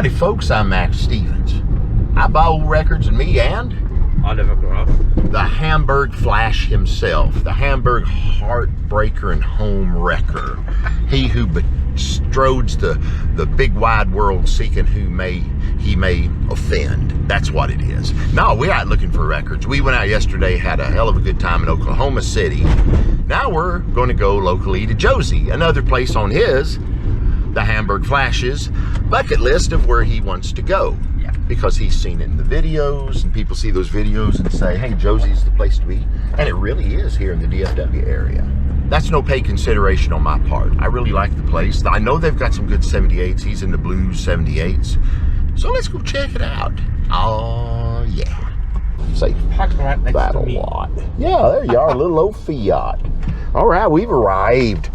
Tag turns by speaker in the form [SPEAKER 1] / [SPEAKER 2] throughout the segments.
[SPEAKER 1] Howdy folks, I'm Max Stevens. I buy old records and me and
[SPEAKER 2] Oliver Groff,
[SPEAKER 1] the Hamburg Flash himself, the Hamburg heartbreaker and home wrecker. He who bestrodes the big wide world seeking who he may offend. That's what it is. No, we're out looking for records. We went out yesterday, had a hell of a good time in Oklahoma City. Now we're going to go locally to Josey, another place on the Hamburg Flash's bucket list of where he wants to go.
[SPEAKER 2] Yeah.
[SPEAKER 1] Because he's seen it in the videos, and people see those videos and say, hey, Josey's the place to be. And it really is here in the DFW area. That's no paid consideration on my part. I really like the place. I know they've got some good 78s. He's in the blues 78s. So let's go check it out. Oh, yeah. Say,
[SPEAKER 2] parked right next
[SPEAKER 1] battle
[SPEAKER 2] to me.
[SPEAKER 1] lot. Yeah, there you are, a little old Fiat. All right, we've arrived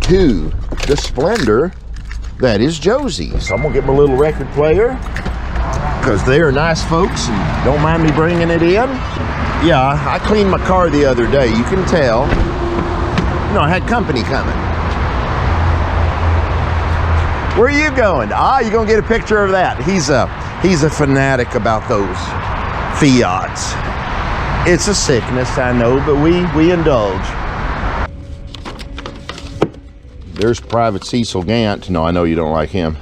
[SPEAKER 1] to the splendor that is Josey. So I'm gonna get my little record player because they are nice folks and don't mind me bringing it in. Yeah, I cleaned my car the other day. You can tell. You know, I had company coming. Where are you going? You're gonna get a picture of that. He's a fanatic about those Fiats. It's a sickness, I know, but we indulge. There's Private Cecil Gant. No, I know you don't like him.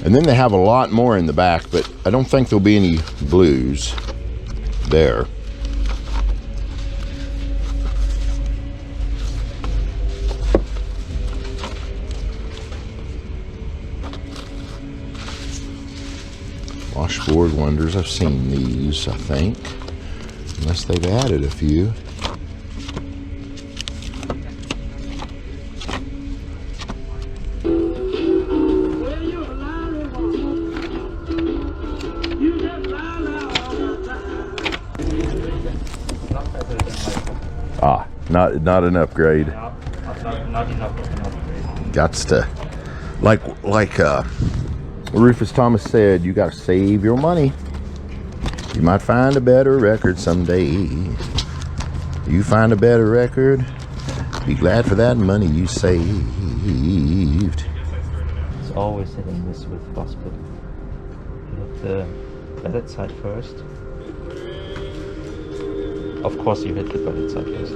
[SPEAKER 1] And then they have a lot more in the back, but I don't think there'll be any blues there. Washboard Wonders, I've seen these, I think. Unless they've added a few. Not an upgrade.
[SPEAKER 2] No, not enough of an upgrade.
[SPEAKER 1] Gots to, like Rufus Thomas said, you got to save your money. You might find a better record someday. You find a better record, be glad for that money you saved.
[SPEAKER 2] It's always hit and miss with gospel. You hit the ballad side first. Of course you hit the ballad side first.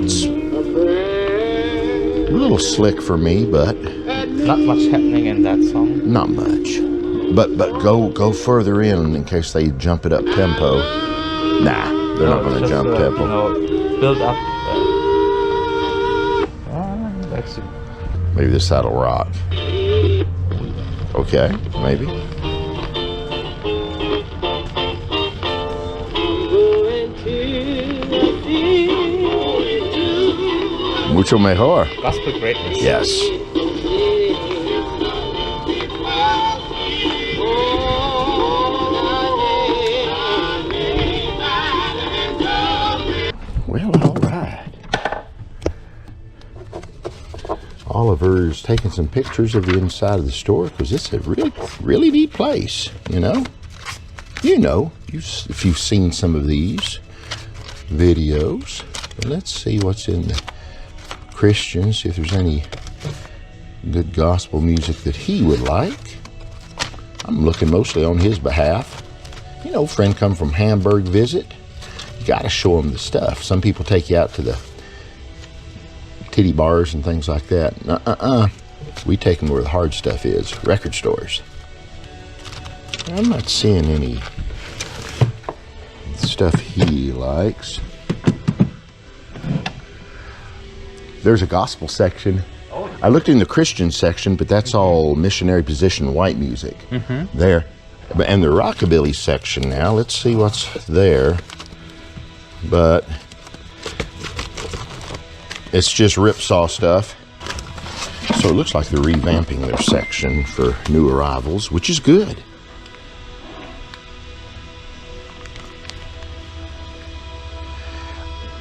[SPEAKER 1] It's a little slick for me, but
[SPEAKER 2] Not much happening in that song.
[SPEAKER 1] not much. But go further in case they jump it up tempo. Nah, they're not going to jump tempo.
[SPEAKER 2] You know, build up. That's it.
[SPEAKER 1] Maybe this side'll rock. Okay, maybe. Mucho mejor.
[SPEAKER 2] Gospel greatness.
[SPEAKER 1] Yes. Well, all right. Oliver's taking some pictures of the inside of the store because it's a really neat place, you know? You know, if you've seen some of these videos. But let's see what's in the Christian, see if there's any good gospel music that he would like. I'm looking mostly on his behalf. You know, friend come from Hamburg visit. You gotta show him the stuff. Some people take you out to the titty bars and things like that. We take them where the hard stuff is, record stores. I'm not seeing any stuff he likes. There's a gospel section. I looked in the Christian section, but that's all missionary position white music. There. And the rockabilly section now, let's see what's there. But it's just ripsaw stuff. So it looks like they're revamping their section for new arrivals, which is good.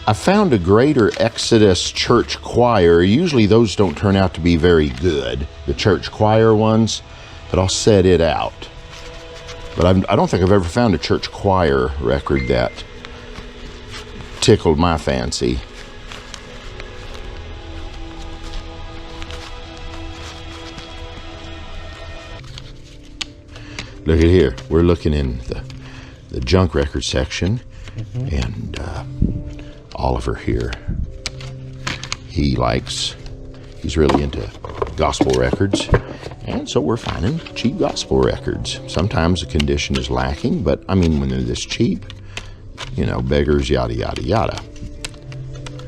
[SPEAKER 1] I found a Greater Exodus church choir. Usually those don't turn out to be very good, the church choir ones, but I'll set it out. But I don't think I've ever found a church choir record that tickled my fancy. Look at here. We're looking in the junk record section, and Oliver here, he's really into gospel records, and so we're finding cheap gospel records. Sometimes the condition is lacking, but I mean, when they're this cheap, you know, beggars yada yada yada.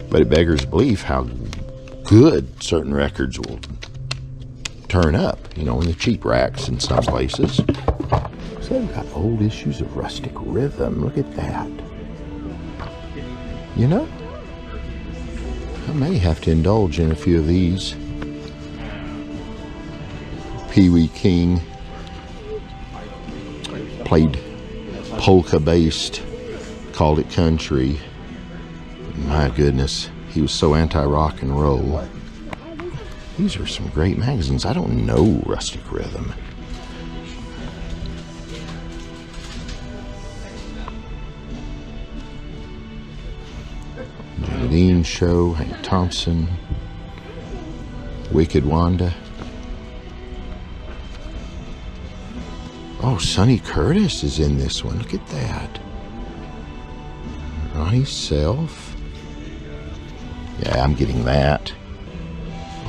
[SPEAKER 1] But it beggars belief how good certain records will turn up, you know, in the cheap racks in some places. So we've got old issues of Rustic Rhythm. Look at that. You know, I may have to indulge in a few of these. Pee Wee King played polka-based, called it country. My goodness, he was so anti-rock and roll. These are some great magazines. I don't know Rustic Rhythm. Jimmy Dean Show, Hank Thompson, Wicked Wanda. Oh, Sonny Curtis is in this one. Look at that. Ronnie Self. Yeah, I'm getting that.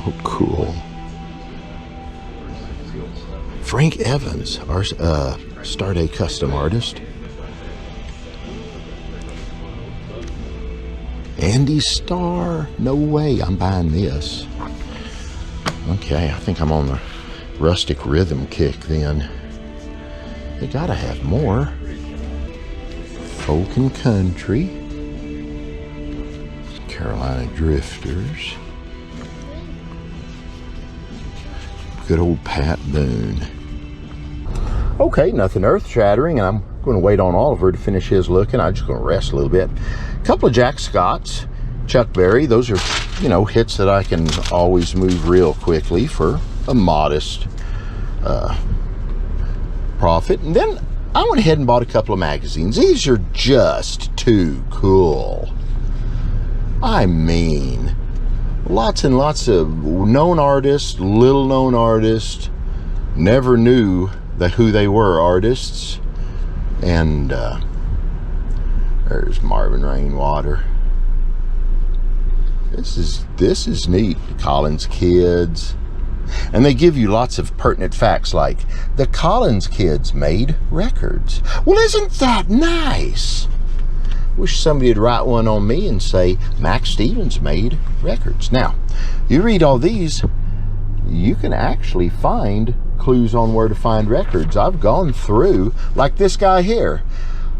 [SPEAKER 1] Oh, cool. Frank Evans, our Starday custom artist. Andy Starr. No way, I'm buying this. Okay, I think I'm on the Rustic Rhythm kick then. They gotta have more. Folk and Country. Carolina Drifters. Good old Pat Boone. Okay, nothing earth-shattering, and I'm going to wait on Oliver to finish his look, and I'm just going to rest a little bit. A couple of Jack Scotts, Chuck Berry. Those are, you know, hits that I can always move real quickly for a modest profit. And then I went ahead and bought a couple of magazines. These are just too cool. I mean, lots and lots of known artists, little known artists, never knew who they were artists. And there's Marvin Rainwater. This is neat. Collins Kids. And they give you lots of pertinent facts like the Collins Kids made records. Well, isn't that nice? Wish somebody would write one on me and say Max Stevens made records. Now, you read all these, you can actually find clues on where to find records. I've gone through, like this guy here.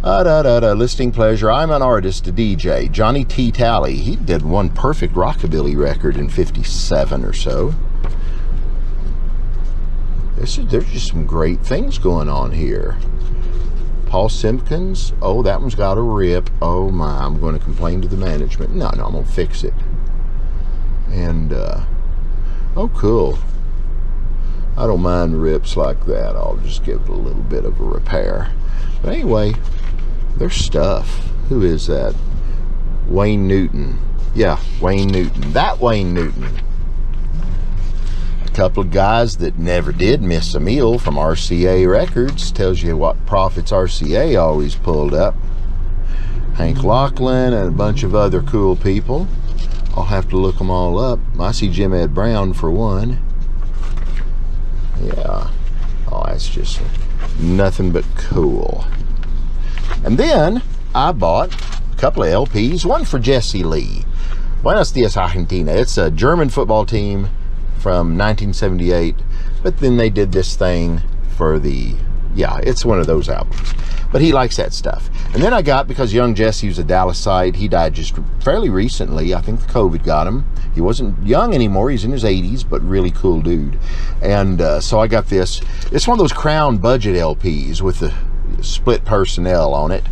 [SPEAKER 1] Listening pleasure. I'm an artist, a DJ. Johnny T. Talley. He did one perfect rockabilly record in '57 or so. There's just some great things going on here. Paul Simpkins. Oh, that one's got a rip. Oh my, I'm going to complain to the management. No, I'm going to fix it. And, oh cool. I don't mind rips like that. I'll just give it a little bit of a repair. But anyway, there's stuff. Who is that? Wayne Newton. Yeah, Wayne Newton. That Wayne Newton. A couple of guys that never did miss a meal from RCA Records. Tells you what profits RCA always pulled up. Hank Lachlan and a bunch of other cool people. I'll have to look them all up. I see Jim Ed Brown for one. Yeah. Oh, that's just nothing but cool. And then I bought a couple of LPs. One for Jesse Lee. Buenos Dias, Argentina. It's a German football team from 1978. But then they did this thing for the... Yeah, it's one of those albums. But he likes that stuff. And then I got, because young Jesse was a Dallasite, he died just fairly recently. I think COVID got him. He wasn't young anymore. He's in his 80s, but really cool dude. And so I got this. It's one of those Crown budget LPs with the split personnel on it.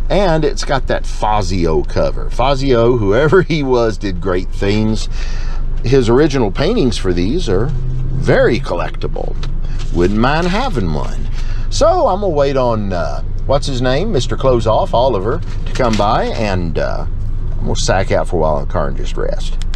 [SPEAKER 1] And it's got that Fazio cover. Fazio, whoever he was, did great things. His original paintings for these are very collectible. Wouldn't mind having one. So I'm gonna wait on what's his name, Mr. Close Off, Oliver, to come by, and I'm gonna sack out for a while in the car and just rest.